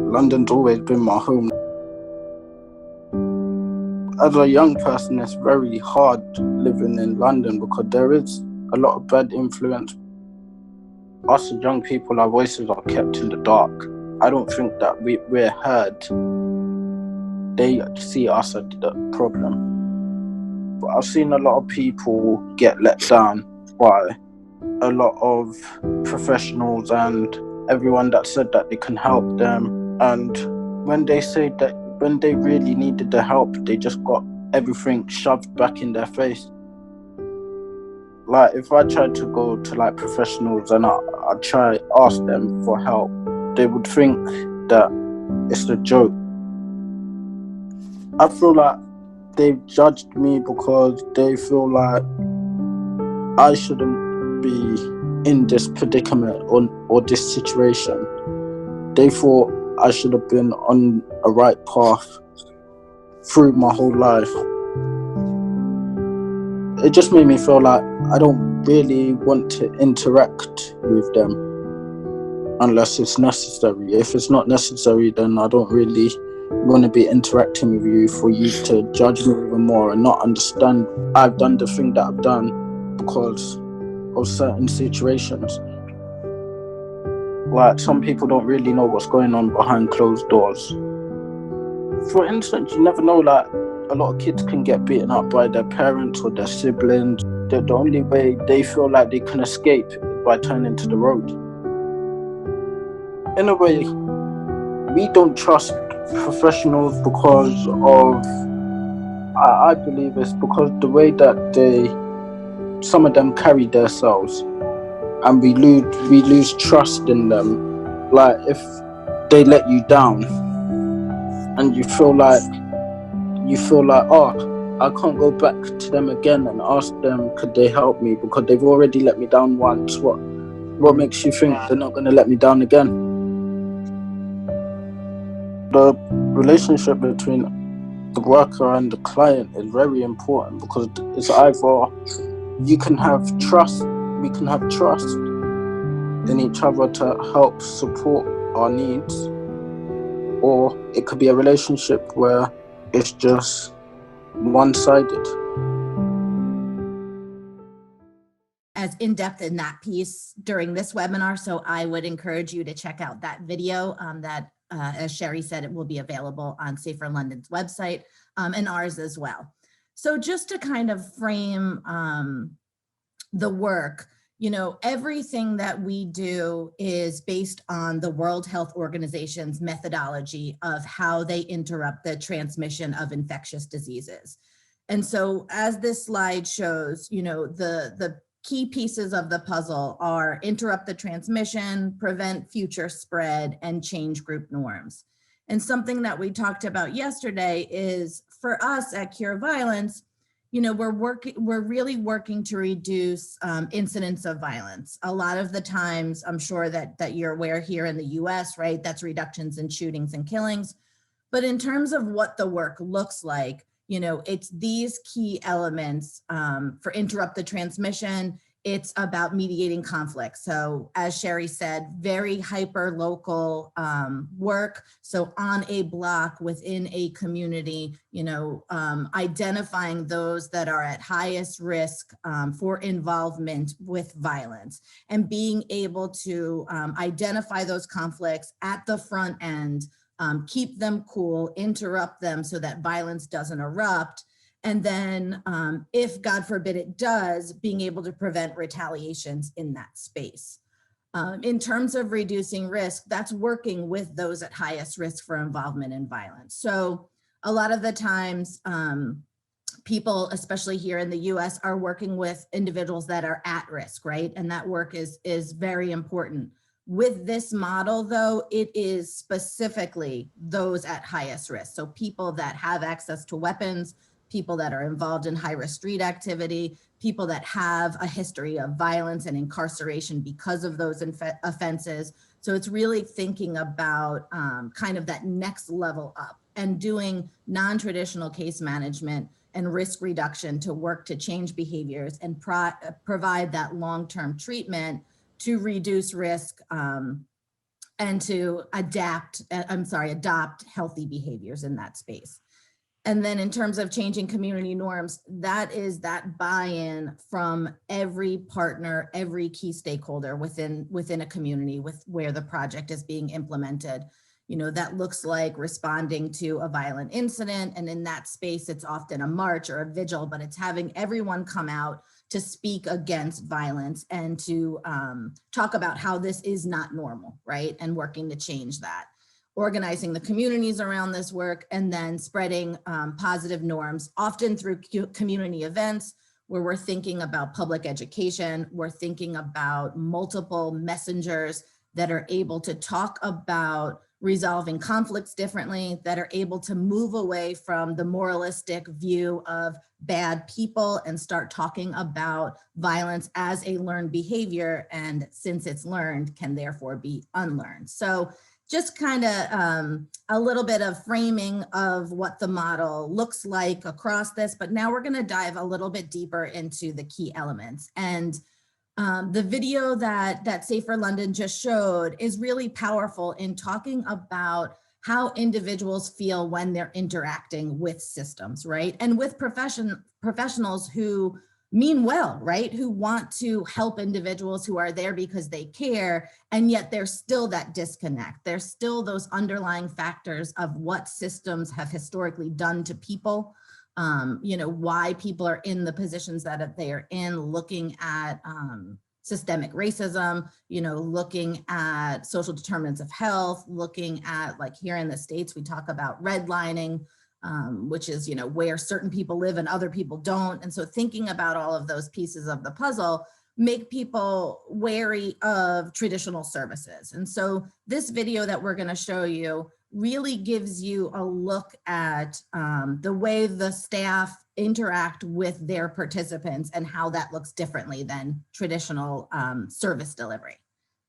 London's always been my home. As a young person, it's very hard living in London because there is a lot of bad influence. Us as young people, our voices are kept in the dark. I don't think that we're heard. They see us as the problem. But I've seen a lot of people get let down by a lot of professionals and everyone that said that they can help them. And when they say that when they really needed the help, they just got everything shoved back in their face. Like, if I tried to go to like professionals and I try ask them for help, they would think that it's a joke. I feel like they've judged me because they feel like I shouldn't be in this predicament or this situation. They thought I should have been on a right path through my whole life. It just made me feel like I don't really want to interact with them unless it's necessary. If it's not necessary, then I don't really want to be interacting with you for you to judge me even more and not understand I've done the thing that I've done because of certain situations. Like, some people don't really know what's going on behind closed doors. For instance, you never know, like, a lot of kids can get beaten up by their parents or their siblings. The only way they feel like they can escape is by turning to the road. In a way, we don't trust professionals because of, I believe it's because the way that some of them carry themselves, and we lose trust in them. Like, if they let you down and you feel like, oh, I can't go back to them again and ask them could they help me because they've already let me down once. What makes you think they're not going to let me down again? The relationship between the worker and the client is very important because it's either we can have trust in each other to help support our needs, or it could be a relationship where it's just one-sided. As in-depth in that piece during this webinar, so I would encourage you to check out that video that, as Sherry said, it will be available on Safer London's website and ours as well. So just to kind of frame the work, you know, everything that we do is based on the World Health Organization's methodology of how they interrupt the transmission of infectious diseases. And so as this slide shows, you know, the key pieces of the puzzle are interrupt the transmission, prevent future spread, and change group norms. And something that we talked about yesterday is, for us at Cure Violence, you know, we're really working to reduce incidents of violence. A lot of the times, I'm sure that you're aware here in the US, right, that's reductions in shootings and killings. But in terms of what the work looks like, you know, it's these key elements for interrupt the transmission. It's about mediating conflict. So as Sherry said, very hyper local work. So on a block within a community, you know, identifying those that are at highest risk for involvement with violence, and being able to identify those conflicts at the front end, keep them cool, interrupt them so that violence doesn't erupt. And then if God forbid it does, being able to prevent retaliations in that space. In terms of reducing risk, that's working with those at highest risk for involvement in violence. So a lot of the times, people, especially here in the US, are working with individuals that are at risk, right? And that work is very important. With this model, though, it is specifically those at highest risk. So people that have access to weapons, people that are involved in high-risk street activity, people that have a history of violence and incarceration because of those offenses. So it's really thinking about kind of that next level up and doing non-traditional case management and risk reduction to work to change behaviors and provide that long-term treatment to reduce risk and to adopt healthy behaviors in that space. And then in terms of changing community norms, that is that buy-in from every partner, every key stakeholder within a community with where the project is being implemented. You know, that looks like responding to a violent incident. And in that space, it's often a march or a vigil, but it's having everyone come out to speak against violence and to talk about how this is not normal, right? And working to change that. Organizing the communities around this work, and then spreading positive norms, often through community events where we're thinking about public education, we're thinking about multiple messengers that are able to talk about resolving conflicts differently, that are able to move away from the moralistic view of bad people and start talking about violence as a learned behavior, and since it's learned, can therefore be unlearned. So just kind of a little bit of framing of what the model looks like across this, but now we're going to dive a little bit deeper into the key elements. And the video that Safer London just showed is really powerful in talking about how individuals feel when they're interacting with systems, right? And with professionals who mean well, right? Who want to help individuals who are there because they care, and yet there's still that disconnect. There's still those underlying factors of what systems have historically done to people, you know, why people are in the positions that they are in, looking at systemic racism, you know, looking at social determinants of health, looking at, like here in the States, we talk about redlining, which is, you know, where certain people live and other people don't. And so thinking about all of those pieces of the puzzle make people wary of traditional services. And so this video that we're going to show you really gives you a look at the way the staff interact with their participants and how that looks differently than traditional service delivery.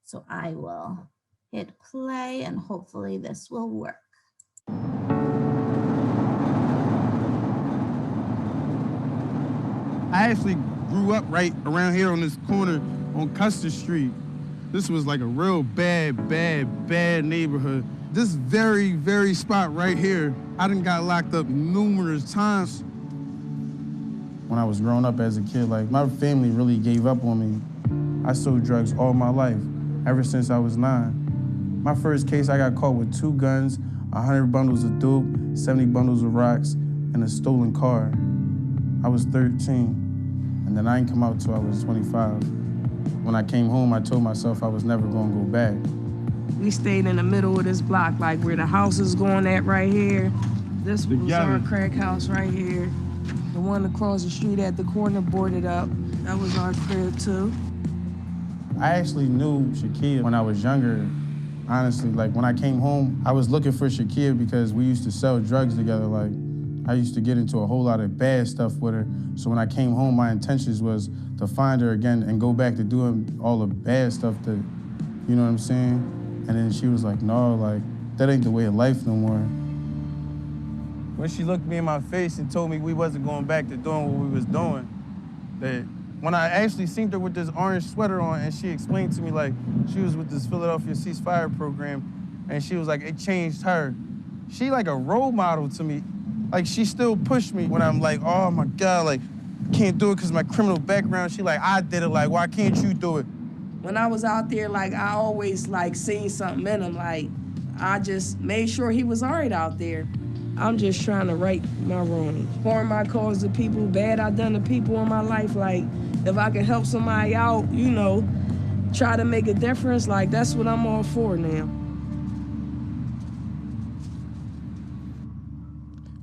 So I will hit play and hopefully this will work. I actually grew up right around here on this corner on Custer Street. This was like a real bad neighborhood. This very spot right here, I done got locked up numerous times. When I was growing up as a kid, like my family really gave up on me. I sold drugs all my life, ever since I was 9. My first case, I got caught with 2 guns, 100 bundles of dope, 70 bundles of rocks, and a stolen car. I was 13, and then I didn't come out till I was 25. When I came home, I told myself I was never gonna go back. We stayed in the middle of this block, like where the house is going at right here. This was our crack house right here. The one across the street at the corner boarded up. That was our crib too. I actually knew Shakia when I was younger. Honestly, like when I came home, I was looking for Shakia because we used to sell drugs together. Like I used to get into a whole lot of bad stuff with her. So when I came home, my intentions was to find her again and go back to doing all the bad stuff that, you know what I'm saying? And then she was like, no, like, that ain't the way of life no more. When she looked me in my face and told me we wasn't going back to doing what we was doing, that when I actually seen her with this orange sweater on and she explained to me, like, she was with this Philadelphia Ceasefire program, and she was like, it changed her. She like a role model to me. Like, she still pushed me when I'm like, oh my God, like, I can't do it because of my criminal background. She like, I did it, like, why can't you do it? When I was out there, like, I always, like, seen something in him. Like, I just made sure he was all right out there. I'm just trying to right my wrongs. Harm I caused to people, bad I done to people in my life. Like, if I can help somebody out, you know, try to make a difference, like, that's what I'm all for now.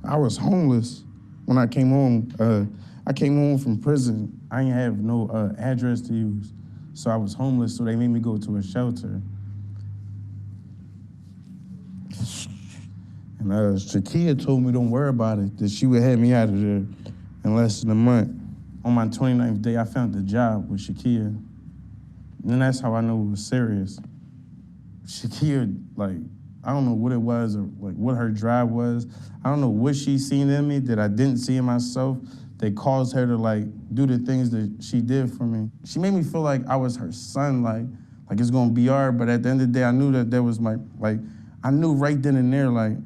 I was homeless when I came home. I came home from prison. I didn't have no address to use. So I was homeless, so they made me go to a shelter. And Shakia told me don't worry about it, that she would have me out of there in less than a month. On my 29th day, I found a job with Shakia. And that's how I knew it was serious. Shakia, like, I don't know what it was or like what her drive was. I don't know what she seen in me that I didn't see in myself that caused her to like do the things that she did for me. She made me feel like I was her son, like it's gonna be hard, but at the end of the day, I knew that there was I knew right then and there, like,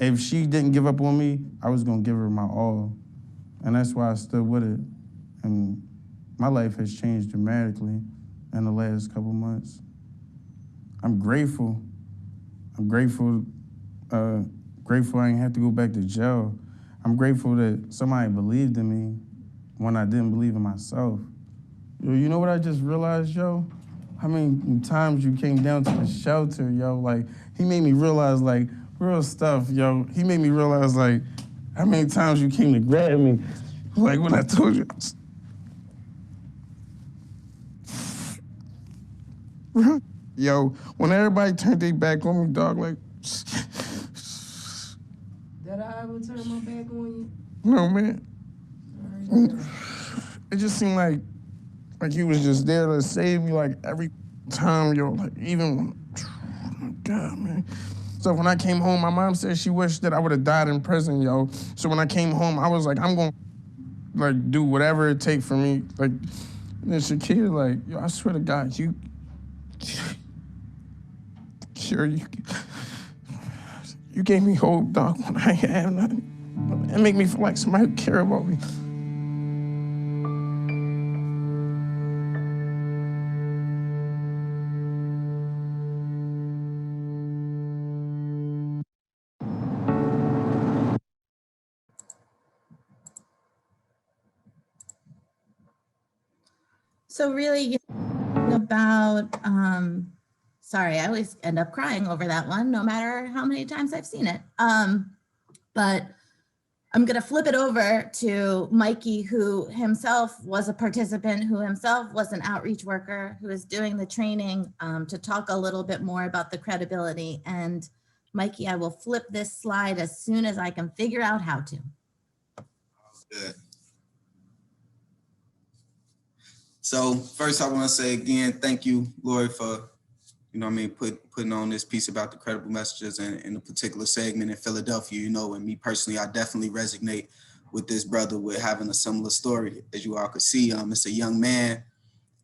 if she didn't give up on me, I was gonna give her my all. And that's why I stood with it. And my life has changed dramatically in the last couple months. I'm grateful. I'm grateful, grateful I ain't have to go back to jail. I'm grateful that somebody believed in me when I didn't believe in myself. Yo, you know what I just realized, yo? How many times you came down to the shelter, yo? Like, he made me realize, like, real stuff, yo. He made me realize, like, how many times you came to grab me. Like, when I told you. Yo, when everybody turned their back on me, dog, like. Did I ever turn my back on you? No, man. It just seemed like you was just there to save me, like, every time, yo, like, even when, oh my God, man. So when I came home, my mom said she wished that I would have died in prison, yo. So when I came home, I was like, I'm gonna, like, do whatever it takes for me. Like, and then Shakira, like, yo, I swear to God, you gave me hope, dog, when I ain't have nothing. It make me feel like somebody care about me. So really about, sorry, I always end up crying over that one, no matter how many times I've seen it. But I'm gonna flip it over to Mikey, who himself was a participant, who himself was an outreach worker, who is doing the training to talk a little bit more about the credibility. And Mikey, I will flip this slide as soon as I can figure out how to. Good. So first I want to say again, thank you, Lori, for, you know what I mean, putting on this piece about the credible messages and in a particular segment in Philadelphia, you know, and me personally, I definitely resonate with this brother with having a similar story. As you all could see, it's a young man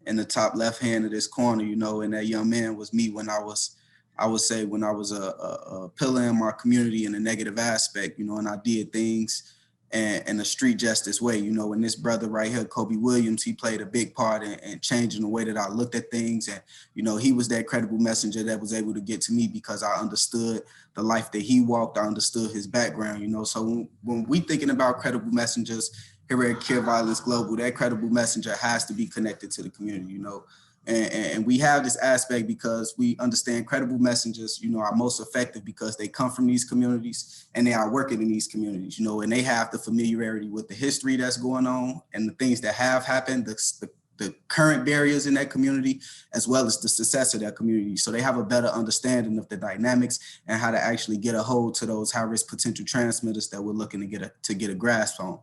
in the top left hand of this corner, you know, and that young man was me when I was a pillar in my community in a negative aspect, you know, and I did things in a street justice way, you know, and this brother right here, Kobe Williams, he played a big part in changing the way that I looked at things. And, you know, he was that credible messenger that was able to get to me because I understood the life that he walked. I understood his background, you know. So when we thinking about credible messengers here at Cure Violence Global, that credible messenger has to be connected to the community, you know. And we have this aspect because we understand credible messengers, you know, are most effective because they come from these communities and they are working in these communities, you know, and they have the familiarity with the history that's going on and the things that have happened, the current barriers in that community, as well as the success of that community. So they have a better understanding of the dynamics and how to actually get a hold to those high-risk potential transmitters that we're looking to get a grasp on.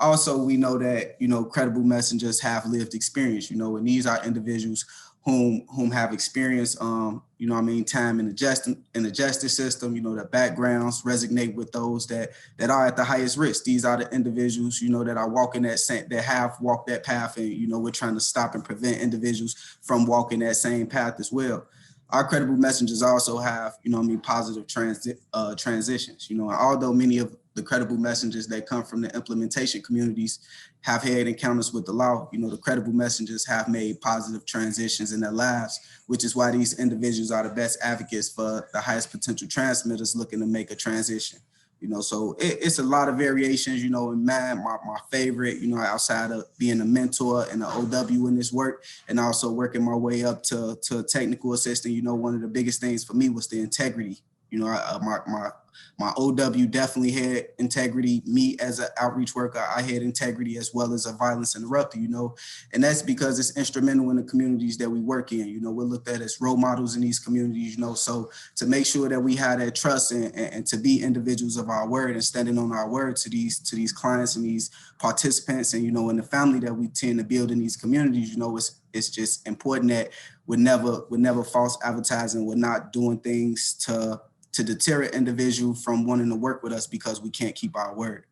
Also, we know that, you know, credible messengers have lived experience, you know, and these are individuals whom have experience, you know what I mean, time in the justice system, you know, their backgrounds resonate with those that are at the highest risk. These are the individuals, you know, that are walking that have walked that path, and, you know, we're trying to stop and prevent individuals from walking that same path as well. Our credible messengers also have, you know what I mean, positive transitions, you know, although many of the credible messengers that come from the implementation communities have had encounters with the law, you know, the credible messengers have made positive transitions in their lives, which is why these individuals are the best advocates for the highest potential transmitters looking to make a transition. You know, so it's a lot of variations, you know, and man, my favorite, you know, outside of being a mentor and an OW in this work and also working my way up to a technical assistant, you know, one of the biggest things for me was the integrity. You know, my OW definitely had integrity. Me as an outreach worker, I had integrity as well as a violence interrupter, you know, and that's because it's instrumental in the communities that we work in. You know, we're looked at as role models in these communities, you know, so to make sure that we have that trust and to be individuals of our word and standing on our word to these clients and these participants and, you know, in the family that we tend to build in these communities, you know, it's just important that we're never false advertising. We're not doing things to deter an individual from wanting to work with us because we can't keep our word.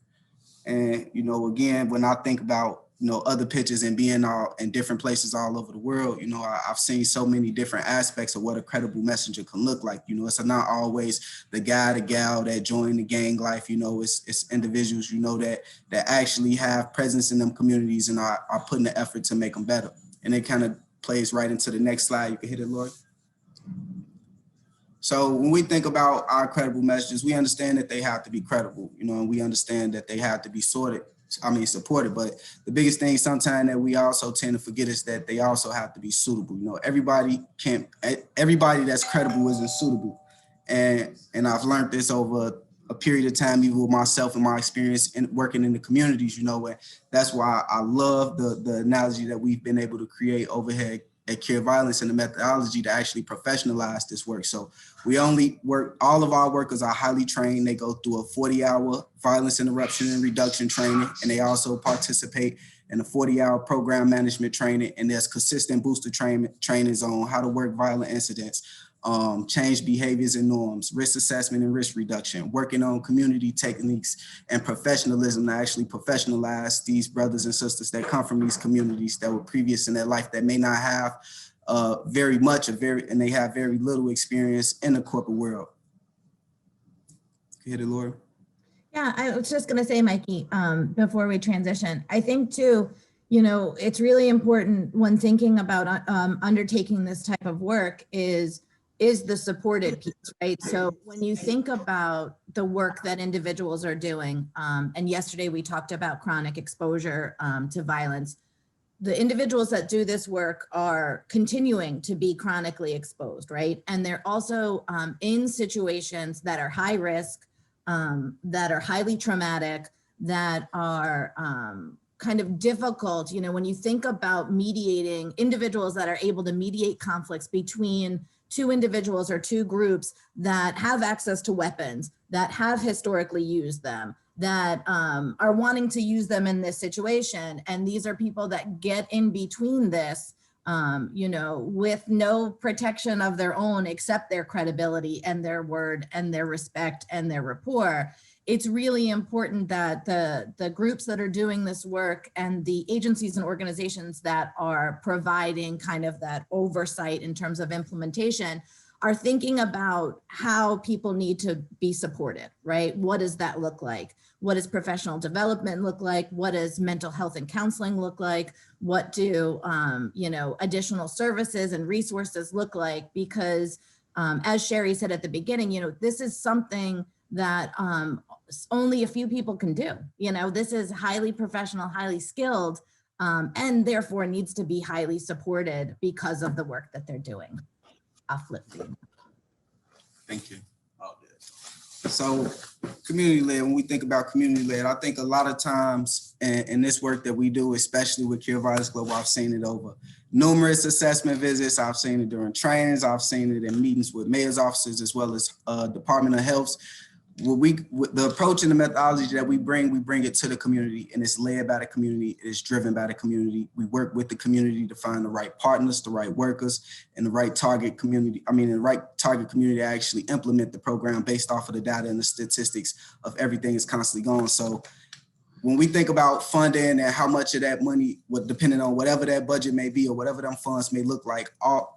And, you know, again, when I think about you know, other pictures and being all in different places all over the world, you know, I've seen so many different aspects of what a credible messenger can look like. You know, it's not always the guy, the gal that joined the gang life. You know, it's individuals, you know, that actually have presence in them communities and are putting the effort to make them better. And it kind of plays right into the next slide. You can hit it, Lord. So when we think about our credible messages, we understand that they have to be credible, you know, and we understand that they have to be supported. But the biggest thing sometimes that we also tend to forget is that they also have to be suitable. You know, everybody that's credible isn't suitable. And I've learned this over a period of time, even with myself and my experience in working in the communities, you know, and that's why I love the analogy that we've been able to create over here at Cure Violence and the methodology to actually professionalize this work. So we only work, all of our workers are highly trained. They go through a 40-hour violence interruption and reduction training, and they also participate in a 40-hour program management training, and there's consistent booster trainings on how to work violent incidents, change behaviors and norms, risk assessment and risk reduction, working on community techniques and professionalism to actually professionalize these brothers and sisters that come from these communities that were previous in their life that may not have and they have very little experience in the corporate world. Hit it, Laura. Yeah, I was just going to say, Mikey, before we transition, I think too, you know, it's really important when thinking about undertaking this type of work is the supported piece, right? So when you think about the work that individuals are doing, and yesterday we talked about chronic exposure to violence, the individuals that do this work are continuing to be chronically exposed, right? And they're also in situations that are high risk, that are highly traumatic, that are kind of difficult. You know, when you think about mediating, individuals that are able to mediate conflicts between two individuals or two groups that have access to weapons, that have historically used them, that are wanting to use them in this situation. And these are people that get in between this, you know, with no protection of their own except their credibility and their word and their respect and their rapport. It's really important that the groups that are doing this work and the agencies and organizations that are providing kind of that oversight in terms of implementation are thinking about how people need to be supported, right? What does that look like? What does professional development look like? What does mental health and counseling look like? What do, you know, additional services and resources look like? Because as Sherry said at the beginning, you know, this is something that only a few people can do. You know, this is highly professional, highly skilled, and therefore needs to be highly supported because of the work that they're doing. I'll flip through. Thank you. So community-led, when we think about community-led, I think a lot of times in this work that we do, especially with Cure Violence Global, I've seen it over numerous assessment visits. I've seen it during trainings. I've seen it in meetings with mayor's offices as well as Department of Health. The approach and the methodology that we bring it to the community, and it's led by the community, it is driven by the community. We work with the community to find the right partners, the right workers, and the right target community. To actually implement the program based off of the data and the statistics of everything is constantly going. So when we think about funding and how much of that money, depending on whatever that budget may be or whatever them funds may look like, all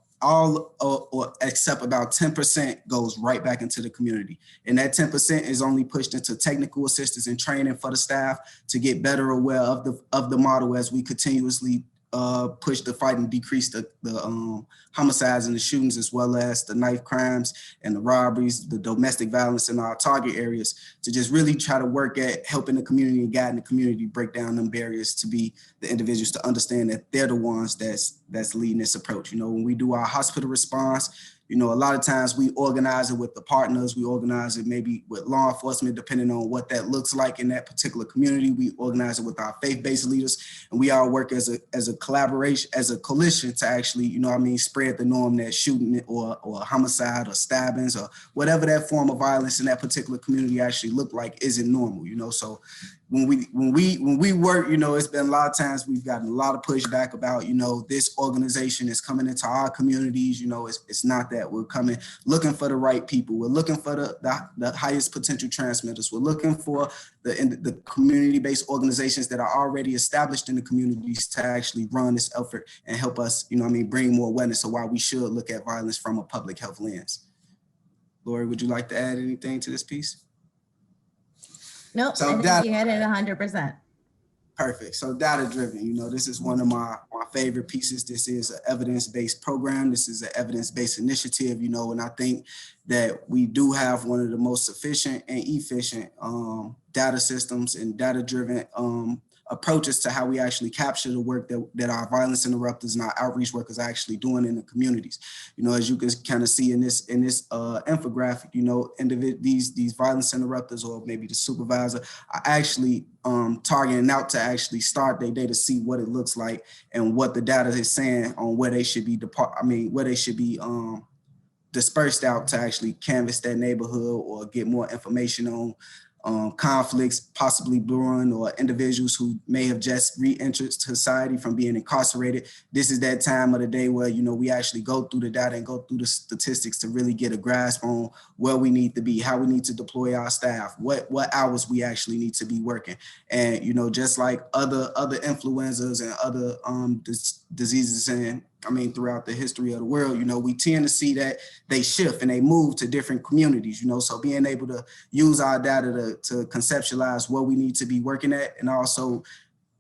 except about 10% goes right back into the community. And that 10% is only pushed into technical assistance and training for the staff to get better aware of the model as we continuously push the fight and decrease the homicides and the shootings, as well as the knife crimes and the robberies, the domestic violence in our target areas, to just really try to work at helping the community and guiding the community break down them barriers to be the individuals to understand that they're the ones that's leading this approach. You know, when we do our hospital response, you know, a lot of times we organize it with the partners, we organize it maybe with law enforcement, depending on what that looks like in that particular community. We organize it with our faith-based leaders, and we all work as a collaboration, as a coalition to actually, you know what I mean, spread the norm that shooting or homicide or stabbings or whatever that form of violence in that particular community actually look like isn't normal, you know. So when we work, you know, it's been a lot of times we've gotten a lot of pushback about, you know, this organization is coming into our communities. You know, it's not that. We're coming looking for the right people. We're looking for the highest potential transmitters. We're looking for the community-based organizations that are already established in the communities to actually run this effort and help us, you know, I mean, bring more awareness of why we should look at violence from a public health lens. Lori, would you like to add anything to this piece? Nope, So I think you hit it 100%. Perfect. So data driven, you know, this is one of my favorite pieces. This is an evidence-based program. This is an evidence-based initiative, you know, and I think that we do have one of the most efficient and efficient data systems and data driven approaches to how we actually capture the work that our violence interrupters and our outreach workers are actually doing in the communities. You know, as you can kind of see in this infographic, you know, these violence interrupters or maybe the supervisor are actually targeting out to actually start their day to see what it looks like and what the data is saying on where they should be dispersed out to actually canvass that neighborhood or get more information on conflicts possibly brewing or individuals who may have just re-entered society from being incarcerated. This is that time of the day where, you know, we actually go through the data and go through the statistics to really get a grasp on where we need to be, how we need to deploy our staff, what hours we actually need to be working. And, you know, just like other influenzas and other diseases and throughout the history of the world, you know, we tend to see that they shift and they move to different communities, you know, so being able to use our data to conceptualize what we need to be working at and also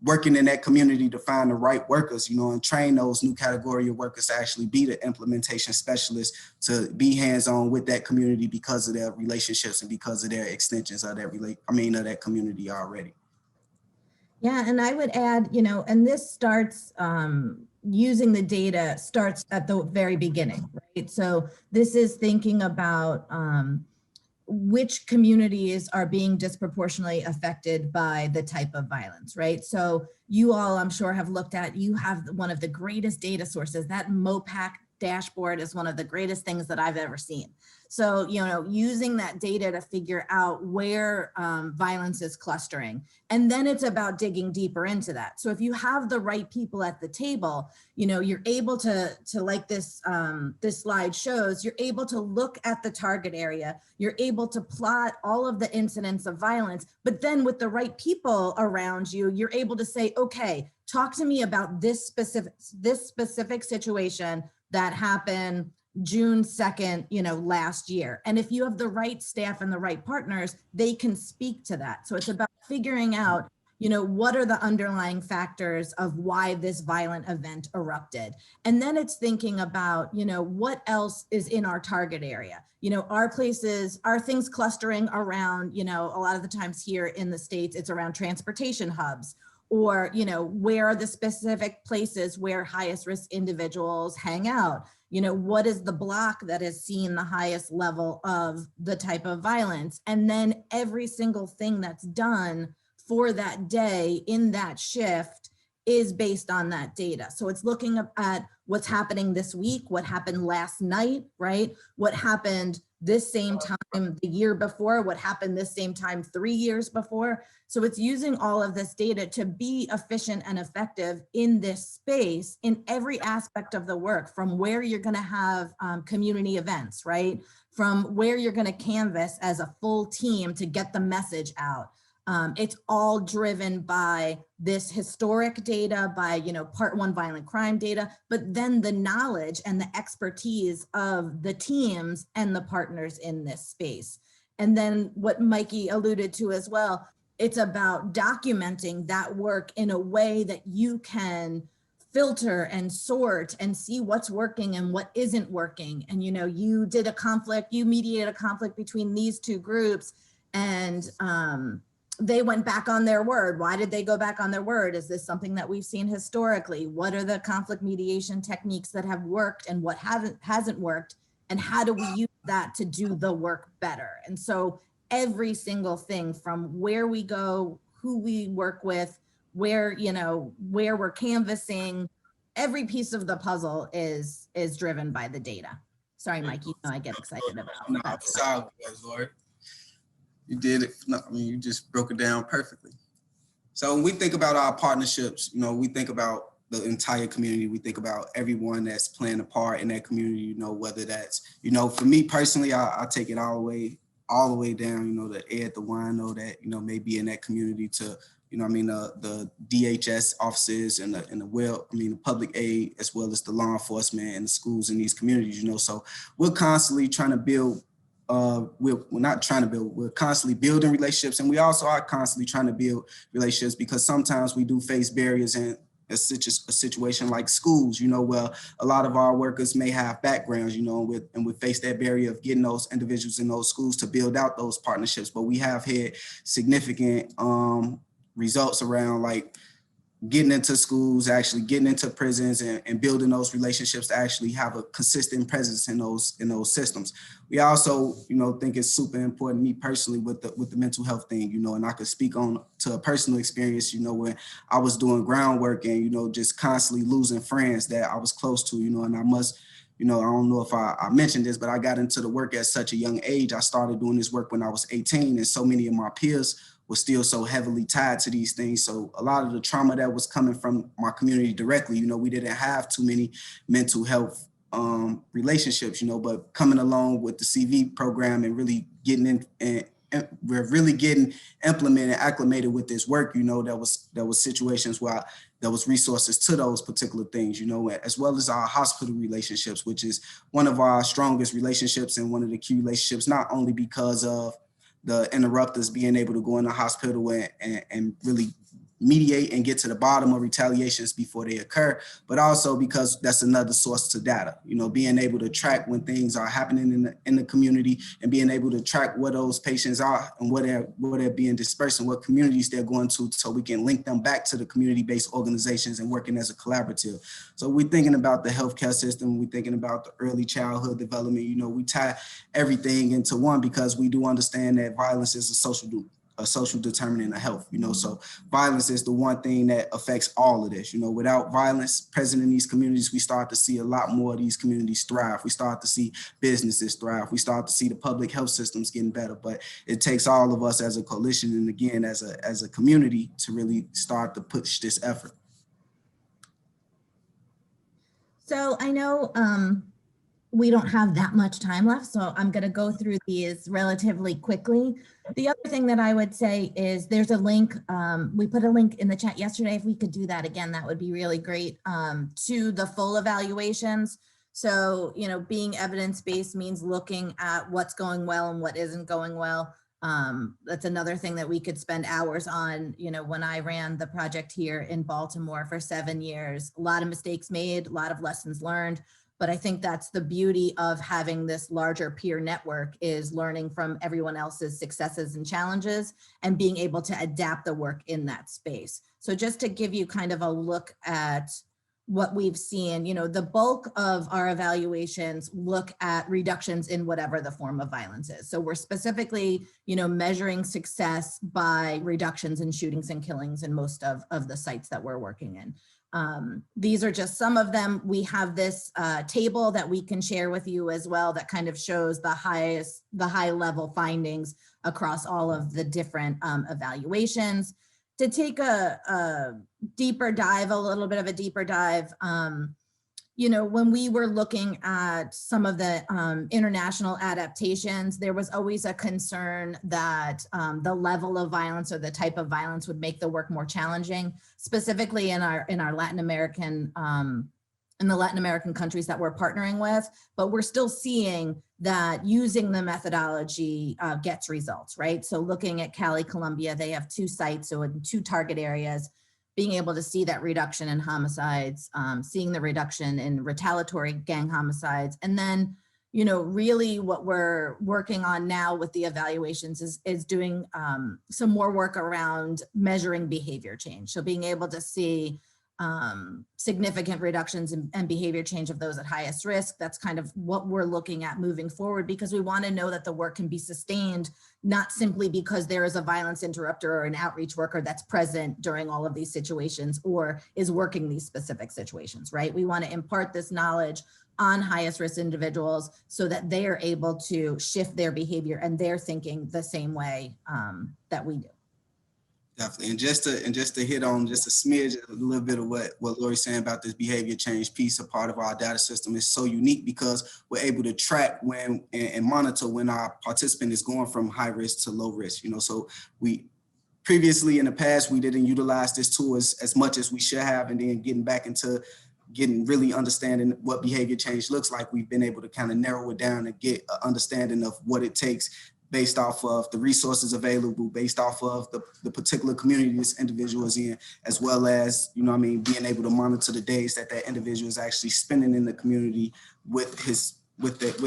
working in that community to find the right workers, you know, and train those new category of workers to actually be the implementation specialists, to be hands-on with that community because of their relationships and because of their extensions of that community already. Yeah, and I would add, you know, and this starts, using the data starts at the very beginning, right? So this is thinking about which communities are being disproportionately affected by the type of violence, right? So you all, I'm sure, have looked at, you have one of the greatest data sources. That MOPAC dashboard is one of the greatest things that I've ever seen. So, you know, using that data to figure out where violence is clustering, and then it's about digging deeper into that. So if you have the right people at the table, you know, you're able to like this, this slide shows, you're able to look at the target area, you're able to plot all of the incidents of violence, but then with the right people around you, you're able to say, okay, talk to me about this specific situation that happened June 2nd, you know, last year. And if you have the right staff and the right partners, they can speak to that. So it's about figuring out, you know, what are the underlying factors of why this violent event erupted? And then it's thinking about, you know, what else is in our target area? You know, are things clustering around, you know, a lot of the times here in the States, it's around transportation hubs, or, you know, where are the specific places where highest risk individuals hang out? You know, what is the block that has seen the highest level of the type of violence? And then every single thing that's done for that day in that shift is based on that data. So it's looking at what's happening this week, what happened last night, right? What happened this same time the year before, what happened this same time 3 years before. So it's using all of this data to be efficient and effective in this space in every aspect of the work, from where you're going to have community events, right? From where you're going to canvas as a full team to get the message out. It's all driven by this historic data, by, you know, Part 1 violent crime data, but then the knowledge and the expertise of the teams and the partners in this space. And then what Mikey alluded to as well, it's about documenting that work in a way that you can filter and sort and see what's working and what isn't working. And, you know, you mediated a conflict between these two groups, and they went back on their word. Why did they go back on their word? Is this something that we've seen historically? What are the conflict mediation techniques that have worked and what hasn't worked? And how do we use that to do the work better? And so every single thing, from where we go, who we work with, where we're canvassing, every piece of the puzzle is driven by the data. Sorry, Mike, you know I get excited about no, that. solid, Lord. You did it. No, I mean, you just broke it down perfectly. So when we think about our partnerships, you know, we think about the entire community. We think about everyone that's playing a part in that community, you know, whether that's, you know, for me personally, I take it all the way down, you know, the Ed, the wino that, you know, may be in that community to, you know, I mean, the DHS offices and the public aid, as well as the law enforcement and the schools in these communities, you know. So we're constantly trying to build, we're constantly building relationships, and we also are constantly trying to build relationships, because sometimes we do face barriers in a situation like schools, you know, where a lot of our workers may have backgrounds, you know, and we face that barrier of getting those individuals in those schools to build out those partnerships. But we have had significant results around like getting into schools, actually getting into prisons, and building those relationships to actually have a consistent presence in those systems. We also, you know, think it's super important, me personally, with the mental health thing, you know, and I could speak on to a personal experience, you know, when I was doing groundwork and, you know, just constantly losing friends that I was close to, you know, and I must, you know, I don't know if I mentioned this, but I got into the work at such a young age. I started doing this work when I was 18, and so many of my peers were still so heavily tied to these things. So a lot of the trauma that was coming from my community directly, you know, we didn't have too many mental health relationships, you know, but coming along with the CV program and really getting in, and we're really getting implemented, acclimated with this work, you know, that was situations where there was resources to those particular things, you know, as well as our hospital relationships, which is one of our strongest relationships and one of the key relationships, not only because of the interrupters being able to go in the hospital and really mediate and get to the bottom of retaliations before they occur, but also because that's another source to data, you know, being able to track when things are happening in the community, and being able to track where those patients are and where they're being dispersed and what communities they're going to, so we can link them back to the community-based organizations and working as a collaborative. So we're thinking about the healthcare system, we're thinking about the early childhood development, you know, we tie everything into one, because we do understand that violence is a social determinant of health, you know. So violence is the one thing that affects all of this, you know. Without violence present in these communities, we start to see a lot more of these communities thrive. We start to see businesses thrive. We start to see the public health systems getting better. But it takes all of us as a coalition, and again, as a community, to really start to push this effort. So I know we don't have that much time left, so I'm going to go through these relatively quickly. The other thing that I would say is there's a link. We put a link in the chat yesterday. If we could do that again, that would be really great, to the full evaluations. So, you know, being evidence-based means looking at what's going well and what isn't going well. That's another thing that we could spend hours on. You know, when I ran the project here in Baltimore for 7 years, a lot of mistakes made, a lot of lessons learned. But I think that's the beauty of having this larger peer network, is learning from everyone else's successes and challenges and being able to adapt the work in that space. So just to give you kind of a look at what we've seen, you know, the bulk of our evaluations look at reductions in whatever the form of violence is. So we're specifically, you know, measuring success by reductions in shootings and killings in most of the sites that we're working in. These are just some of them. We have this table that we can share with you as well that kind of shows the high level findings across all of the different evaluations. To take a deeper dive, a little bit of a deeper dive, you know, when we were looking at some of the international adaptations, there was always a concern that the level of violence or the type of violence would make the work more challenging, specifically in our Latin American, in the Latin American countries that we're partnering with. But we're still seeing that using the methodology gets results, right? So looking at Cali, Colombia, they have 2 sites, so in 2 target areas, being able to see that reduction in homicides, seeing the reduction in retaliatory gang homicides. And then, you know, really what we're working on now with the evaluations is doing some more work around measuring behavior change. So being able to see significant reductions in behavior change of those at highest risk. That's kind of what we're looking at moving forward, because we want to know that the work can be sustained, not simply because there is a violence interrupter or an outreach worker that's present during all of these situations or is working these specific situations, right? We want to impart this knowledge on highest risk individuals so that they are able to shift their behavior and their thinking the same way that we do. Definitely. And just to hit on just a smidge, a little bit of what Lori's saying about this behavior change piece, a part of our data system is so unique because we're able to track when and monitor when our participant is going from high risk to low risk. So we previously in the past, we didn't utilize this tool as much as we should have, and then getting back into getting really understanding what behavior change looks like, we've been able to kind of narrow it down and get an understanding of what it takes based off of the resources available, based off of the particular community this individual is in, as well as, being able to monitor the days that individual is actually spending in the community with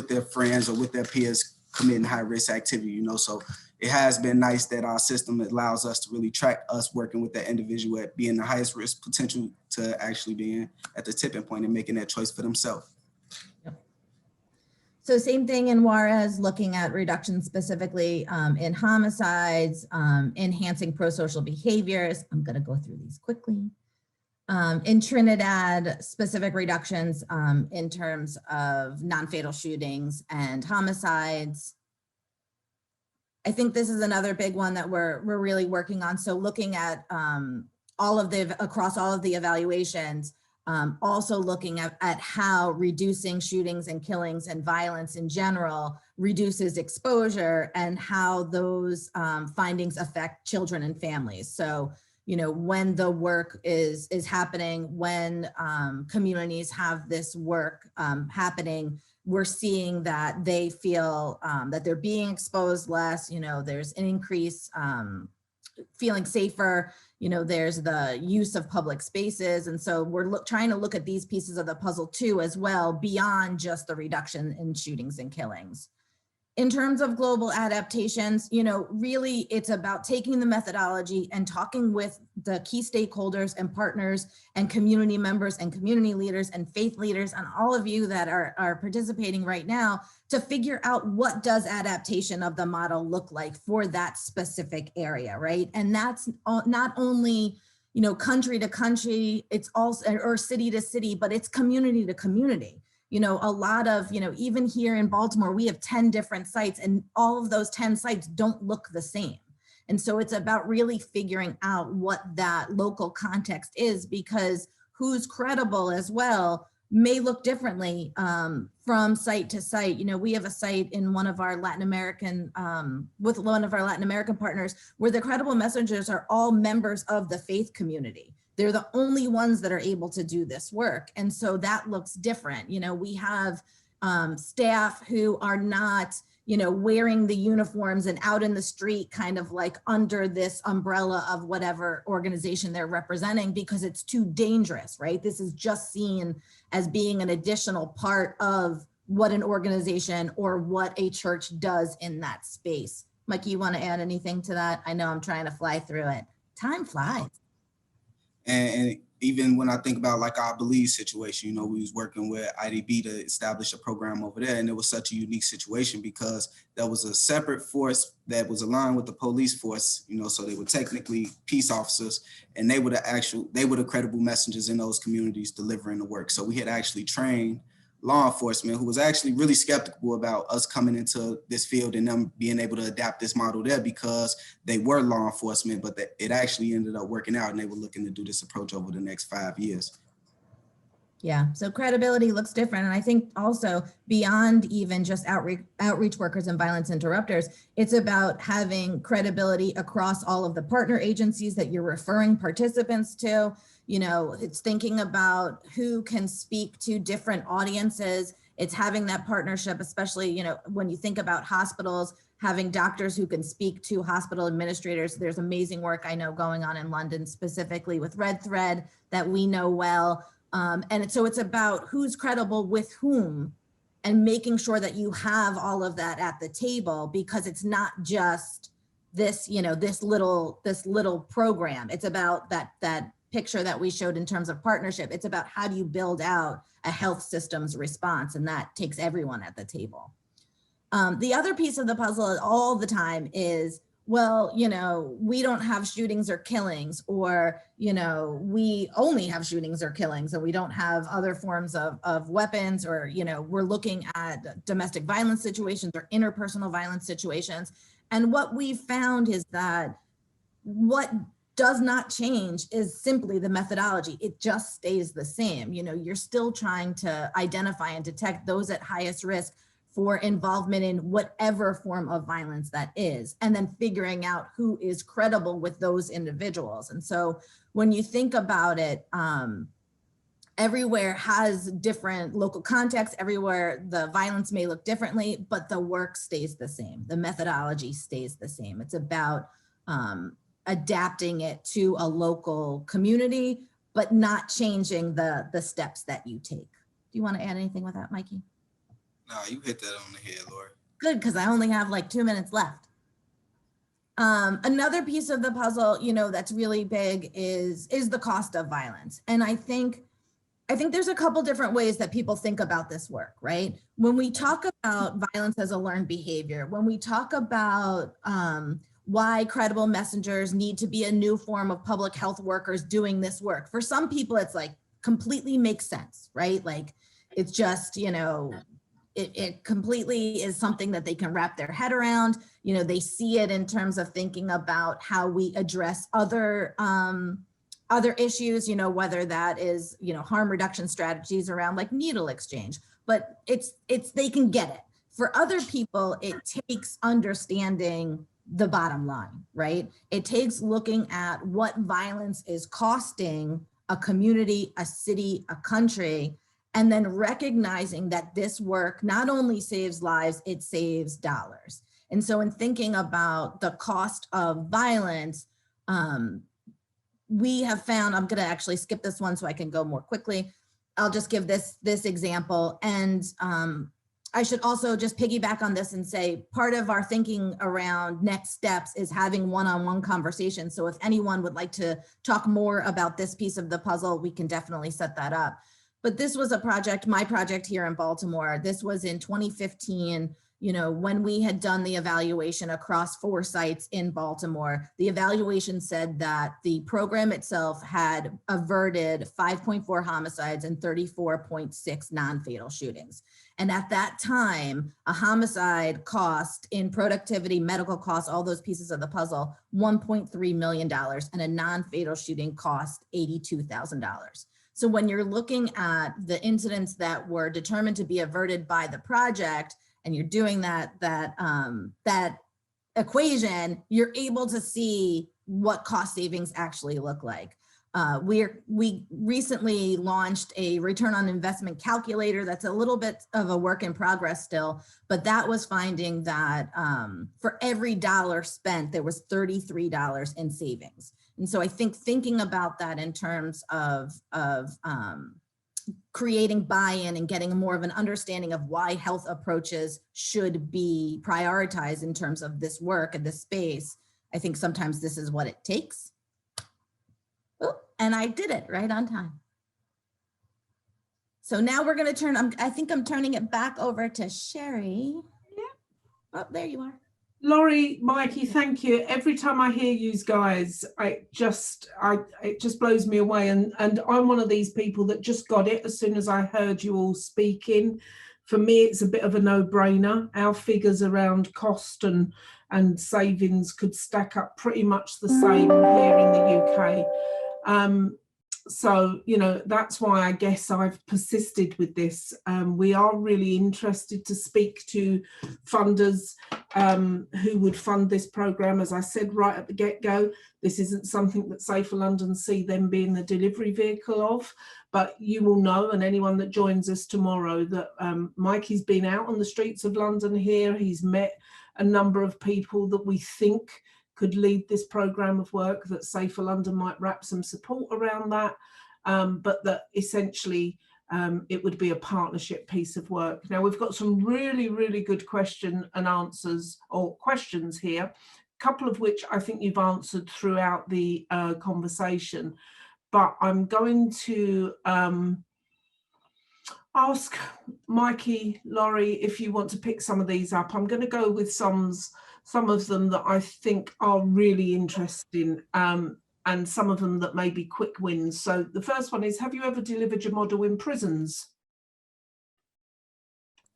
their friends or with their peers committing high risk activity, So it has been nice that our system allows us to really track us working with that individual at being the highest risk potential to actually being at the tipping point and making that choice for themselves. So same thing in Juarez, looking at reduction specifically in homicides, enhancing pro-social behaviors. I'm going to go through these quickly. In Trinidad, specific reductions in terms of non-fatal shootings and homicides. I think this is another big one that we're really working on. So looking at across all of the evaluations, also looking at how reducing shootings and killings and violence in general reduces exposure and how those findings affect children and families. So, when the work is happening, when communities have this work happening, we're seeing that they feel that they're being exposed less. There's an increase feeling safer. There's the use of public spaces. And so we're trying to look at these pieces of the puzzle too, as well, beyond just the reduction in shootings and killings. In terms of global adaptations, really it's about taking the methodology and talking with the key stakeholders and partners and community members and community leaders and faith leaders and all of you that are participating right now to figure out what does adaptation of the model look like for that specific area, right? And that's not only, country to country, it's also, or city to city, but it's community to community. A lot of, even here in Baltimore, we have 10 different sites and all of those 10 sites don't look the same. And so it's about really figuring out what that local context is, because who's credible as well may look differently from site to site. We have a site in one of our Latin American, with one of our Latin American partners, where the credible messengers are all members of the faith community. They're the only ones that are able to do this work. And so that looks different. We have staff who are not, wearing the uniforms and out in the street, kind of like under this umbrella of whatever organization they're representing, because it's too dangerous, right? This is just seen as being an additional part of what an organization or what a church does in that space. Mike, you want to add anything to that? I know I'm trying to fly through it. Time flies. And even when I think about like our Belize situation, we was working with IDB to establish a program over there. And it was such a unique situation because there was a separate force that was aligned with the police force, so they were technically peace officers, and they were the credible messengers in those communities delivering the work. So we had actually trained law enforcement who was actually really skeptical about us coming into this field and them being able to adapt this model there because they were law enforcement, but that it actually ended up working out and they were looking to do this approach over the next 5 years. Yeah, so credibility looks different. And I think also beyond even just outreach workers and violence interrupters, it's about having credibility across all of the partner agencies that you're referring participants to. It's thinking about who can speak to different audiences. It's having that partnership, especially, when you think about hospitals, having doctors who can speak to hospital administrators. There's amazing work I know going on in London, specifically with Red Thread that we know well. And so it's about who's credible with whom and making sure that you have all of that at the table, because it's not just this, this little program. It's about that picture that we showed in terms of partnership. It's about how do you build out a health systems response, and that takes everyone at the table. The other piece of the puzzle all the time is, well, we don't have shootings or killings, or, we only have shootings or killings, and we don't have other forms of weapons, or, we're looking at domestic violence situations or interpersonal violence situations. And what we've found is that what does not change is simply the methodology. It just stays the same. You know, you're still trying to identify and detect those at highest risk for involvement in whatever form of violence that is, and then figuring out who is credible with those individuals. And so when you think about it, everywhere has different local context, everywhere the violence may look differently, but the work stays the same. The methodology stays the same. It's about adapting it to a local community, but not changing the steps that you take. Do you want to add anything with that, Mikey? No, you hit that on the head, Lori. Good, because I only have like 2 minutes left. Another piece of the puzzle, you know, that's really big is the cost of violence. And I think there's a couple different ways that people think about this work, right? When we talk about violence as a learned behavior, when we talk about why credible messengers need to be a new form of public health workers doing this work, for some people, it's like completely makes sense, right? Like it's just, you know, it completely is something that they can wrap their head around. You know, they see it in terms of thinking about how we address other issues, you know, whether that is, you know, harm reduction strategies around like needle exchange, but they can get it. For other people, it takes understanding the bottom line, right? It takes looking at what violence is costing a community, a city, a country, and then recognizing that this work not only saves lives, it saves dollars. And so in thinking about the cost of violence, we have found, I'm gonna actually skip this one so I can go more quickly. I'll just give this example. And I should also just piggyback on this and say, part of our thinking around next steps is having one-on-one conversations. So if anyone would like to talk more about this piece of the puzzle, we can definitely set that up. But this was a project, my project here in Baltimore. This was in 2015, you know, when we had done the evaluation across 4 sites in Baltimore. The evaluation said that the program itself had averted 5.4 homicides and 34.6 non-fatal shootings. And at that time, a homicide cost in productivity, medical costs, all those pieces of the puzzle, $1.3 million, and a non-fatal shooting cost $82,000. So when you're looking at the incidents that were determined to be averted by the project, and you're doing that equation, you're able to see what cost savings actually look like. We recently launched a return on investment calculator that's a little bit of a work in progress still, but that was finding that for every dollar spent, there was $33 in savings. And so I think thinking about that in terms of creating buy-in and getting more of an understanding of why health approaches should be prioritized in terms of this work and this space, I think sometimes this is what it takes. Oh, and I did it right on time. So now we're going to turn, I think I'm turning it back over to Sherry. Yeah. Oh, there you are. Lori, Mikey, thank you. Every time I hear you guys, it just blows me away. And I'm one of these people that just got it as soon as I heard you all speaking. For me, it's a bit of a no-brainer. Our figures around cost and savings could stack up pretty much the same here in the UK. So, you know, that's why I guess I've persisted with this. We are really interested to speak to funders who would fund this programme. As I said right at the get-go, this isn't something that Safer London see them being the delivery vehicle of, but you will know, and anyone that joins us tomorrow, that Mikey's been out on the streets of London here. He's met a number of people that we think could lead this programme of work, that Safer London might wrap some support around that, but that essentially it would be a partnership piece of work. Now, we've got some really, really good question and answers, or questions here, a couple of which I think you've answered throughout the conversation, but I'm going to ask Mikey, Laurie, if you want to pick some of these up. I'm going to go with some of them that I think are really interesting, and some of them that may be quick wins. So the first one is, have you ever delivered your model in prisons?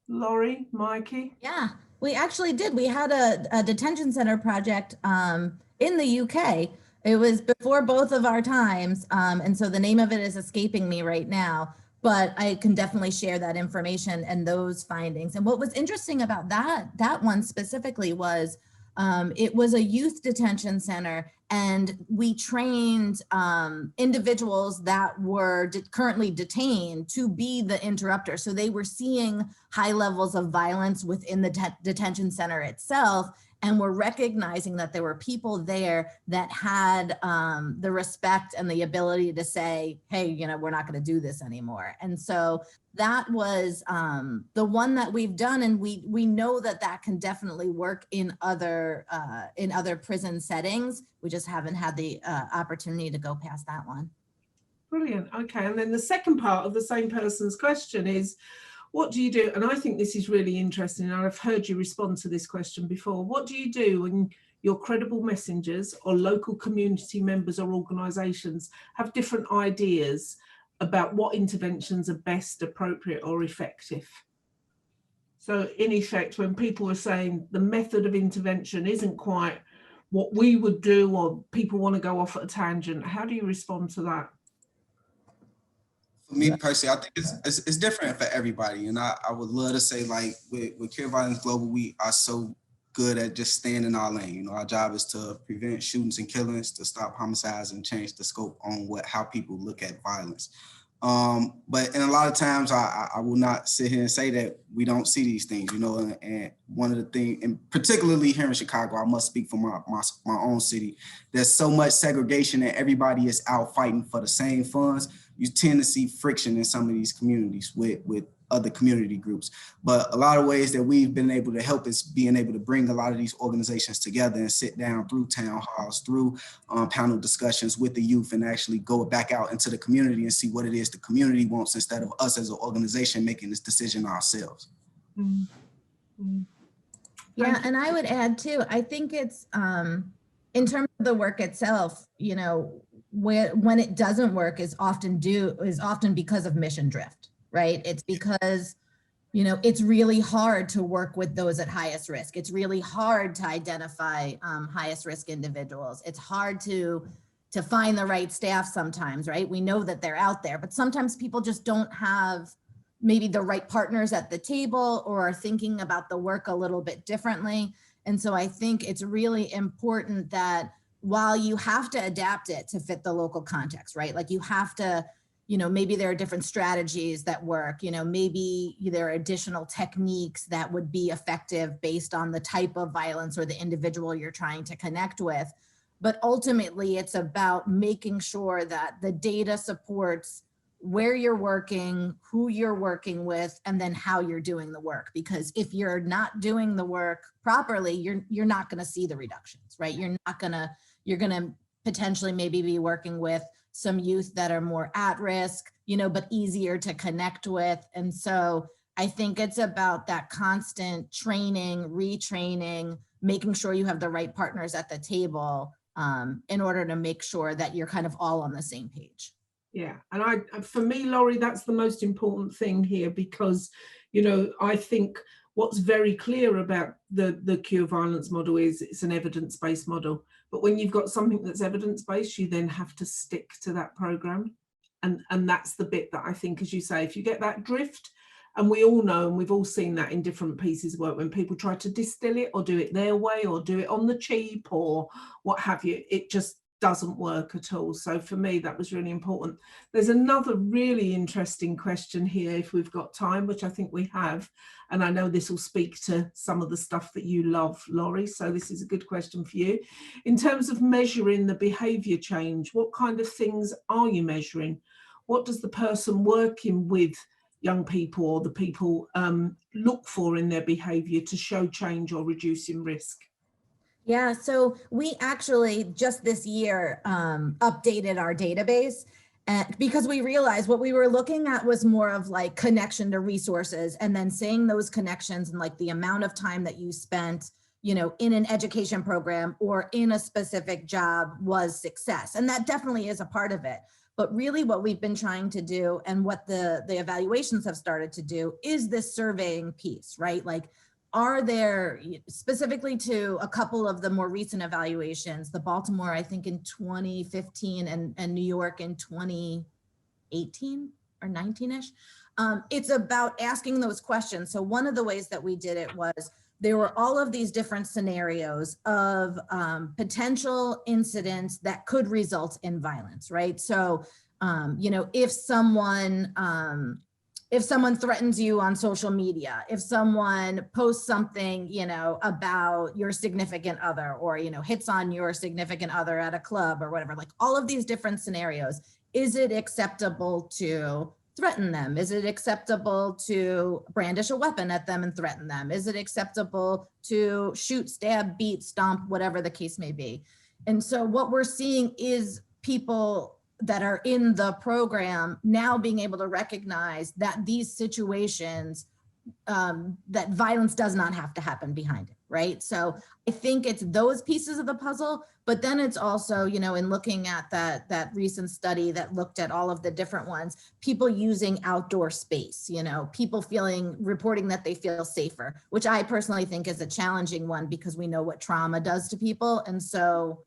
Laurie, Mikey? Yeah, we actually did. We had a detention center project in the UK. It was before both of our times. And so the name of it is escaping me right now, but I can definitely share that information and those findings. And what was interesting about that one specifically was it was a youth detention center, and we trained individuals that were currently detained to be the interrupter. So they were seeing high levels of violence within the detention center itself, and we're recognizing that there were people there that had the respect and the ability to say, hey, you know, we're not going to do this anymore. And so that was the one that we've done, and we know that that can definitely work in other prison settings. We just haven't had the opportunity to go past that one. Brilliant. Okay, and then the second part of the same person's question is, what do you do? And I think this is really interesting, and I've heard you respond to this question before. What do you do when your credible messengers or local community members or organisations have different ideas about what interventions are best, appropriate or effective? So in effect, when people are saying the method of intervention isn't quite what we would do, or people want to go off at a tangent, how do you respond to that? For me personally, I think it's different for everybody. And I would love to say, like, with Cure Violence Global, we are so good at just staying in our lane. You know, our job is to prevent shootings and killings, to stop homicides and change the scope on how people look at violence. But in a lot of times, I will not sit here and say that we don't see these things, you know, and one of the things, and particularly here in Chicago, I must speak for my own city, there's so much segregation and everybody is out fighting for the same funds. You tend to see friction in some of these communities with other community groups. But a lot of ways that we've been able to help is being able to bring a lot of these organizations together and sit down through town halls, through panel discussions with the youth, and actually go back out into the community and see what it is the community wants, instead of us as an organization making this decision ourselves. Mm-hmm. Yeah, and I would add too, I think it's in terms of the work itself, you know, when it doesn't work is often because of mission drift, right? It's because, you know, it's really hard to work with those at highest risk. It's really hard to identify highest risk individuals. It's hard to find the right staff sometimes, right? We know that they're out there, but sometimes people just don't have maybe the right partners at the table, or are thinking about the work a little bit differently. And so I think it's really important that while you have to adapt it to fit the local context, right? Like you have to, you know, maybe there are different strategies that work, you know, maybe there are additional techniques that would be effective based on the type of violence or the individual you're trying to connect with. But ultimately, it's about making sure that the data supports where you're working, who you're working with, and then how you're doing the work. Because if you're not doing the work properly, you're not going to see the reductions, right? You're going to potentially maybe be working with some youth that are more at risk, you know, but easier to connect with. And so I think it's about that constant training, retraining, making sure you have the right partners at the table in order to make sure that you're kind of all on the same page. Yeah, and for me, Laurie, that's the most important thing here, because, you know, I think what's very clear about the Cure Violence model is it's an evidence-based model. But when you've got something that's evidence-based, you then have to stick to that program. And that's the bit that I think, as you say, if you get that drift, and we all know, and we've all seen that in different pieces of work, when people try to distill it or do it their way or do it on the cheap or what have you, it just doesn't work at all. So for me, that was really important. There's another really interesting question here, if we've got time, which I think we have. And I know this will speak to some of the stuff that you love, Laurie. So this is a good question for you. In terms of measuring the behaviour change, what kind of things are you measuring? What does the person working with young people or the people look for in their behaviour to show change or reducing risk? Yeah, so we actually just this year updated our database because we realized what we were looking at was more of like connection to resources, and then saying those connections and like the amount of time that you spent, you know, in an education program or in a specific job was success. And that definitely is a part of it. But really what we've been trying to do, and what the evaluations have started to do, is this surveying piece, right? Like, are there, specifically to a couple of the more recent evaluations, the Baltimore, I think in 2015 and New York in 2018 or 19-ish, it's about asking those questions. So one of the ways that we did it was there were all of these different scenarios of potential incidents that could result in violence, right? So, you know, if someone threatens you on social media, if someone posts something, you know, about your significant other, or, you know, hits on your significant other at a club or whatever, like all of these different scenarios, is it acceptable to threaten them? Is it acceptable to brandish a weapon at them and threaten them? Is it acceptable to shoot, stab, beat, stomp, whatever the case may be? And so what we're seeing is people that are in the program now being able to recognize that these situations, that violence does not have to happen behind it, right? So I think it's those pieces of the puzzle, but then it's also, you know, in looking at that recent study that looked at all of the different ones, people using outdoor space, you know, people reporting that they feel safer, which I personally think is a challenging one because we know what trauma does to people. And so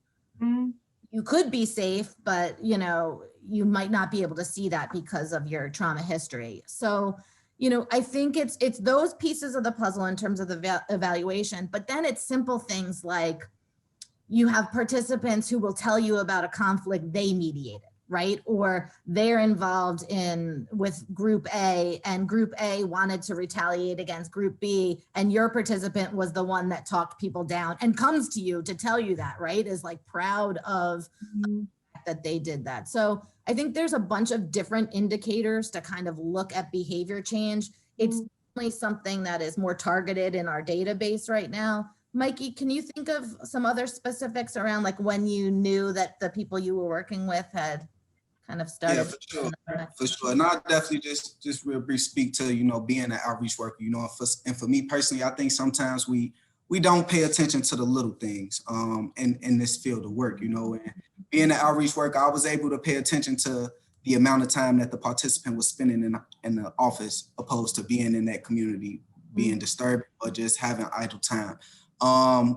you could be safe, but, you know, you might not be able to see that because of your trauma history. So, you know, I think it's those pieces of the puzzle in terms of the evaluation, but then it's simple things like you have participants who will tell you about a conflict they mediated, right? Or they're involved with group A and group A wanted to retaliate against group B, and your participant was the one that talked people down and comes to you to tell you that, right? Is like proud of that they did that. So I think there's a bunch of different indicators to kind of look at behavior change. It's definitely something that is more targeted in our database right now. Mikey, can you think of some other specifics around like when you knew that the people you were working with had kind of started? Yeah, for sure. And I'll definitely just real brief speak to, you know, being an outreach worker, you know, and for me personally, I think sometimes we don't pay attention to the little things in this field of work, you know. And being an outreach worker, I was able to pay attention to the amount of time that the participant was spending in the office opposed to being in that community, being disturbed or just having idle time.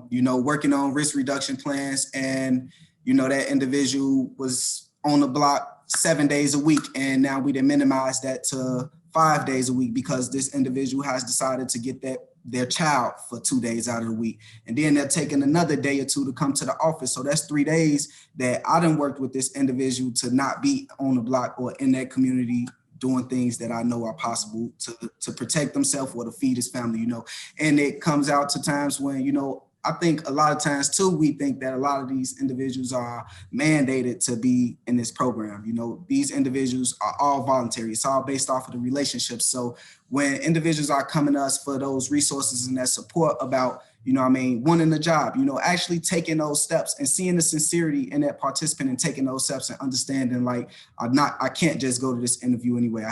You know, working on risk reduction plans, and, you know, that individual was on the block 7 days a week, and now we done minimize that to 5 days a week because this individual has decided to get their child for 2 days out of the week. And then they're taking another day or two to come to the office. So that's 3 days that I done worked with this individual to not be on the block or in that community doing things that I know are possible to protect themselves or to feed his family, you know. And it comes out to times when, you know, I think a lot of times too, we think that a lot of these individuals are mandated to be in this program. You know, these individuals are all voluntary. It's all based off of the relationships. So when individuals are coming to us for those resources and that support about, you know what I mean, wanting the job, you know, actually taking those steps and seeing the sincerity in that participant and taking those steps and understanding like, I can't just go to this interview anyway.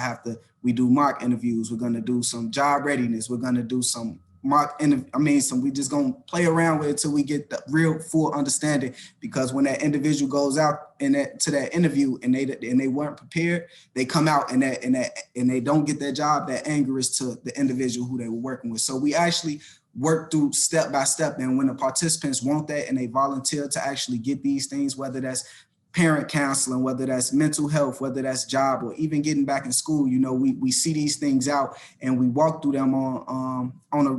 We do mock interviews. We're going to do some job readiness. We're going to do some we just gonna play around with it till we get the real full understanding. Because when that individual goes out to that interview and they weren't prepared, they come out and they don't get their job, that anger is to the individual who they were working with. So we actually work through step by step. And when the participants want that and they volunteer to actually get these things, whether that's parent counseling, whether that's mental health, whether that's job, or even getting back in school, you know, we see these things out and we walk through them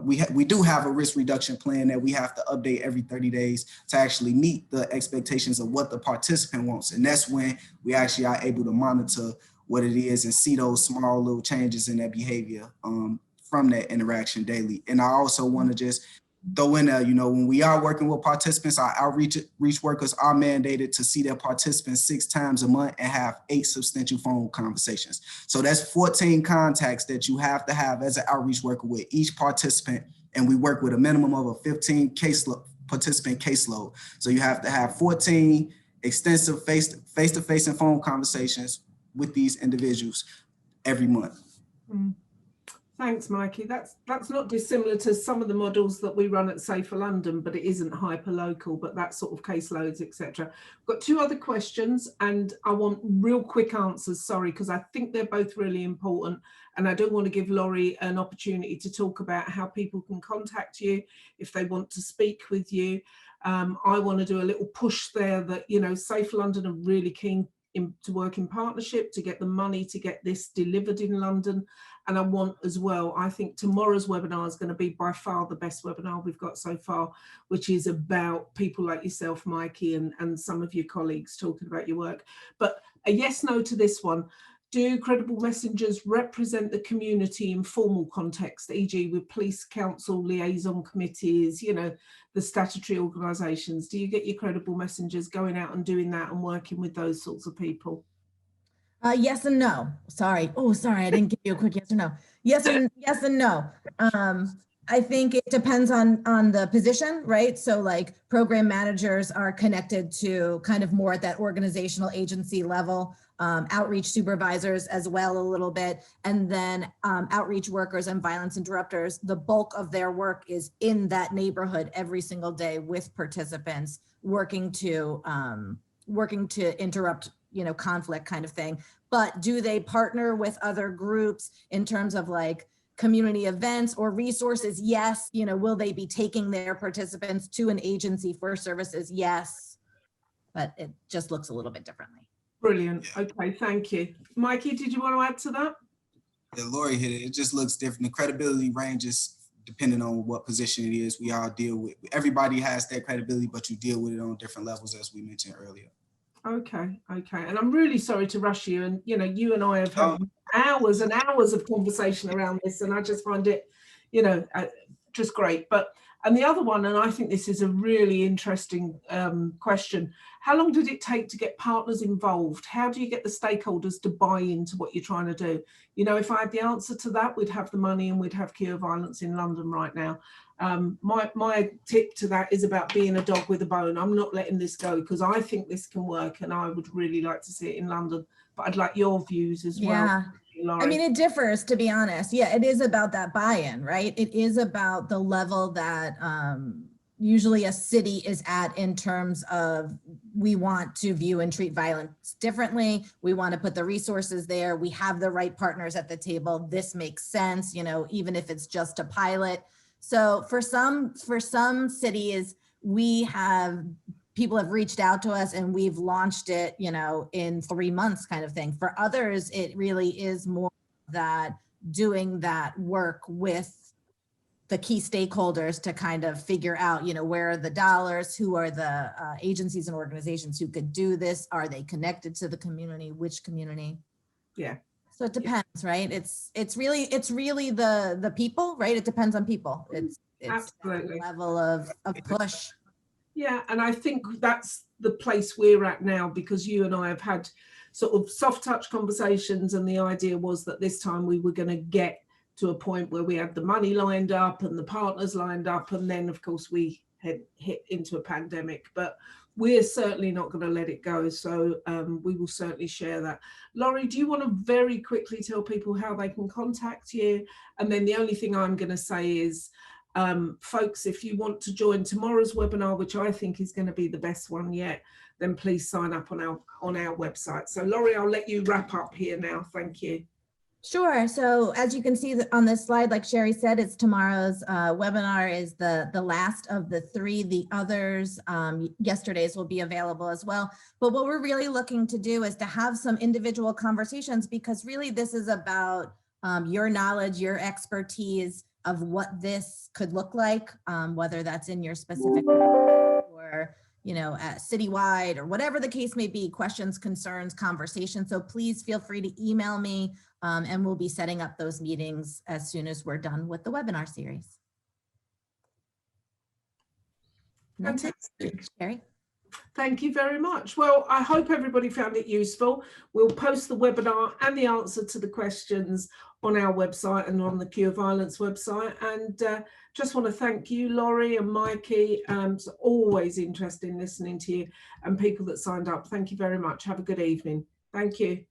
we do have a risk reduction plan that we have to update every 30 days to actually meet the expectations of what the participant wants. And that's when we actually are able to monitor what it is and see those small little changes in their behavior from that interaction daily. And I also want to just throw in there, you know, when we are working with participants, our outreach workers are mandated to see their participants 6 times a month and have 8 substantial phone conversations. So that's 14 contacts that you have to have as an outreach worker with each participant. And we work with a minimum of a 15 participant caseload. So you have to have 14 extensive face-to-face and phone conversations with these individuals every month. Thanks, Mikey. That's not dissimilar to some of the models that we run at Safer London, but it isn't hyper local, but that sort of caseloads, etc. Got two other questions and I want real quick answers, sorry, because I think they're both really important. And I do want to give Laurie an opportunity to talk about how people can contact you if they want to speak with you. I want to do a little push there that, you know, Safer London are really keen to work in partnership to get the money to get this delivered in London. And I want as well, I think tomorrow's webinar is going to be by far the best webinar we've got so far, which is about people like yourself, Mikey, and some of your colleagues talking about your work. But a yes, no to this one. Do credible messengers represent the community in formal context, e.g. with police, council, liaison committees, you know, the statutory organisations? Do you get your credible messengers going out and doing that and working with those sorts of people? Yes and no. Sorry. Oh, sorry. I didn't give you a quick yes or no. Yes and no. I think it depends on the position, right? So like program managers are connected to kind of more at that organizational agency level, outreach supervisors as well a little bit, and then outreach workers and violence interrupters. The bulk of their work is in that neighborhood every single day with participants working to interrupt, you know, conflict kind of thing. But do they partner with other groups in terms of like community events or resources? Yes. You know, will they be taking their participants to an agency for services? Yes. But it just looks a little bit differently. Brilliant. Okay, thank you. Mikey, did you want to add to that? Yeah, Laurie hit it. It just looks different. The credibility ranges depending on what position it is. We all deal with, everybody has that credibility, but you deal with it on different levels, as we mentioned earlier. Okay. And I'm really sorry to rush you. And, you know, you and I have had hours and hours of conversation around this, and I just find it, you know, just great. And the other one, and I think this is a really interesting question, how long did it take to get partners involved? How do you get the stakeholders to buy into what you're trying to do? You know, if I had the answer to that, we'd have the money and we'd have Cure Violence in London right now. My tip to that is about being a dog with a bone. I'm not letting this go because I think this can work and I would really like to see it in London, but I'd like your views as well. Yeah. Laurie. I mean, it differs, to be honest. Yeah, it is about that buy-in, right? It is about the level that usually a city is at in terms of we want to view and treat violence differently. We want to put the resources there. We have the right partners at the table. This makes sense, you know, even if it's just a pilot. So for some cities, people have reached out to us and we've launched it, you know, in 3 months kind of thing. For others, it really is more that doing that work with the key stakeholders to kind of figure out, you know, where are the dollars, who are the agencies and organizations who could do this? Are they connected to the community? Which community? Yeah. So it depends, right? It's really the people, right? It depends on people. It's Absolutely. the level of push. Yeah, and I think that's the place we're at now, because you and I have had sort of soft touch conversations, and the idea was that this time we were going to get to a point where we had the money lined up and the partners lined up, and then of course we had hit into a pandemic, but we're certainly not going to let it go. So we will certainly share that. Laurie, do you want to very quickly tell people how they can contact you? And then the only thing I'm going to say is, folks, if you want to join tomorrow's webinar, which I think is going to be the best one yet, then please sign up on our website. So Laurie, I'll let you wrap up here now. Thank you. Sure. So as you can see on this slide, like Sherry said, it's tomorrow's webinar is the last of the 3. The others, yesterday's, will be available as well. But what we're really looking to do is to have some individual conversations, because really this is about your knowledge, your expertise of what this could look like, whether that's in your specific or, you know, citywide or whatever the case may be, questions, concerns, conversations. So please feel free to email me and we'll be setting up those meetings as soon as we're done with the webinar series. Fantastic. Sherry? Thank you very much. Well, I hope everybody found it useful. We'll post the webinar and the answer to the questions on our website and on the Cure Violence website. And just want to thank you, Laurie and Mikey. It's always interesting listening to you, and people that signed up. Thank you very much. Have a good evening. Thank you.